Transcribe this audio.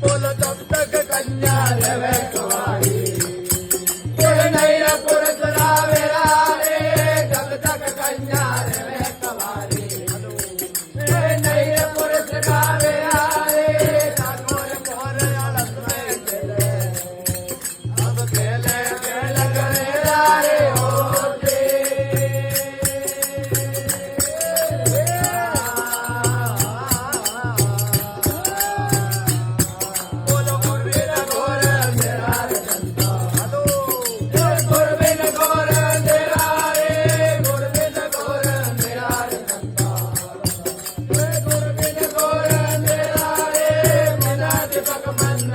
बोल तब तक कन्या रवे कुंवारी बोल नहीं रे पुरुष रावे रे जब तक कन्या रवे कुंवारी नहीं रे पुरुष रावे रे ठाकुर मोर अलग में चले अब खेले खेल करे रे होते बोलो गुरबिन घोर मेरा रे संता गुरबिन घोर मेरा रे गुरबिन घोर मेरा रे संता गुरबिन घोर मेरा रे मना दीपक मन